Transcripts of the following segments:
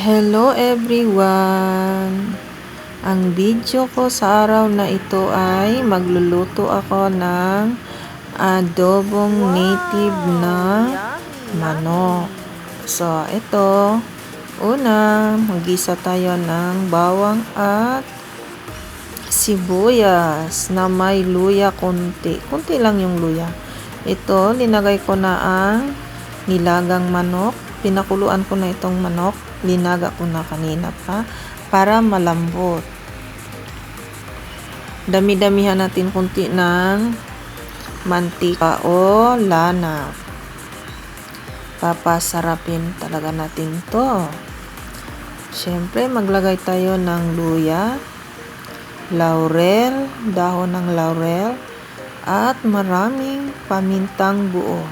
Hello everyone! Ang video ko sa araw na ito ay magluluto ako ng adobong native na manok. So, ito, una, mag-isa tayo ng bawang at sibuyas na may luya konti. Konti lang yung luya. Ito, linagay ko na ang nilagang manok. Pinakuluan ko na itong manok. Linaga ko na kanina pa para malambot. Dami-damihan natin konti ng mantika o lana. Papasarapin talaga natin to. Siyempre, maglagay tayo ng luya, laurel, dahon ng laurel, at maraming pamintang buo.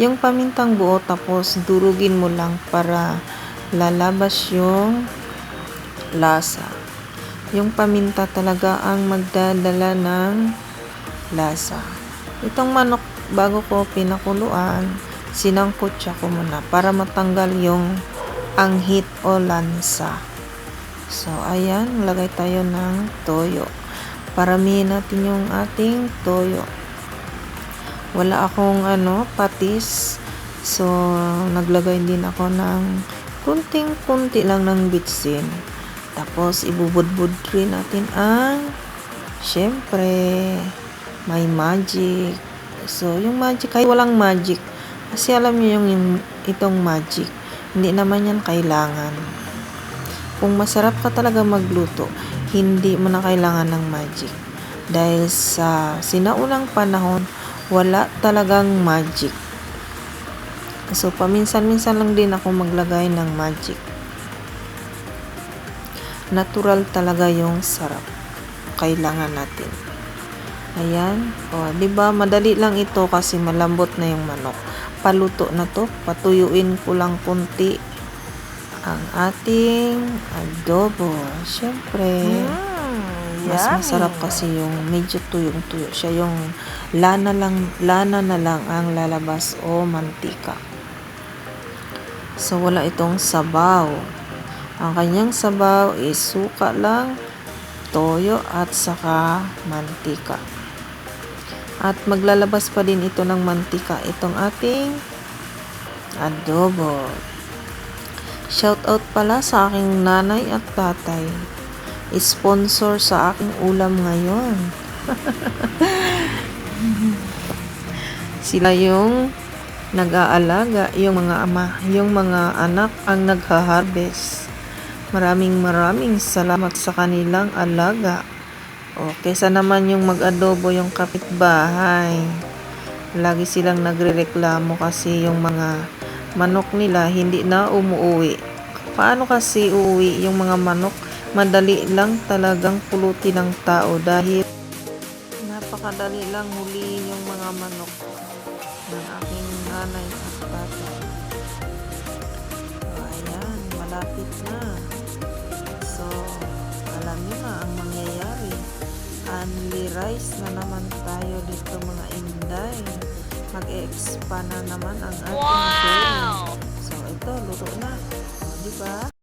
Yung pamintang buo, tapos durugin mo lang para lalabas yung lasa. Yung paminta talaga ang magdadala ng lasa. Itong manok, bago ko pinakuluan, sinangkutsa ko muna para matanggal yung anghit o lansa. So, ayan, lagay tayo ng toyo. Paramihin natin yung ating toyo. Wala akong patis. So, naglagay din ako ng kunting-kunti lang ng bitsin. Tapos, ibubudbud rin natin ang, syempre, may magic. So, yung magic, kahit walang magic, kasi alam niyo itong magic, hindi naman yan kailangan. Kung masarap ka talaga magluto, hindi mo na kailangan ng magic. Dahil sa sinaunang panahon, wala talagang magic. So, paminsan-minsan lang din ako maglagay ng magic. Natural talaga yung sarap. Kailangan natin. Ayan. O, diba? Madali lang ito kasi malambot na yung manok. Paluto na to. Patuyuin ko lang kunti ang ating adobo. Siyempre, mas masarap kasi yung medyo tuyong-tuyo siya. Yung lana na lang ang lalabas o mantika. So, wala itong sabaw. Ang kanyang sabaw is suka lang, toyo, at saka mantika. At maglalabas pa din ito ng mantika, itong ating adobo. Shout out pala sa aking nanay at tatay. Sponsor sa aking ulam ngayon. Sila yung nag-aalaga, yung mga ama, yung mga anak ang nagha-harvest. Maraming salamat sa kanilang alaga. O, kesa naman yung mag-adobo yung kapitbahay. Lagi silang nagrereklamo kasi yung mga manok nila hindi na umuwi. Paano kasi uuwi yung mga manok? Madali lang talagang pulutin ng tao dahil napakadali lang huliin yung mga manok ng aking nanay at tatay. So, ayan, malapit na. So, alam nyo na ang mangyayari. Only rice na naman tayo dito mga inday. Mag-e-expand na naman ang ating day. So, ito, luto na. O, diba?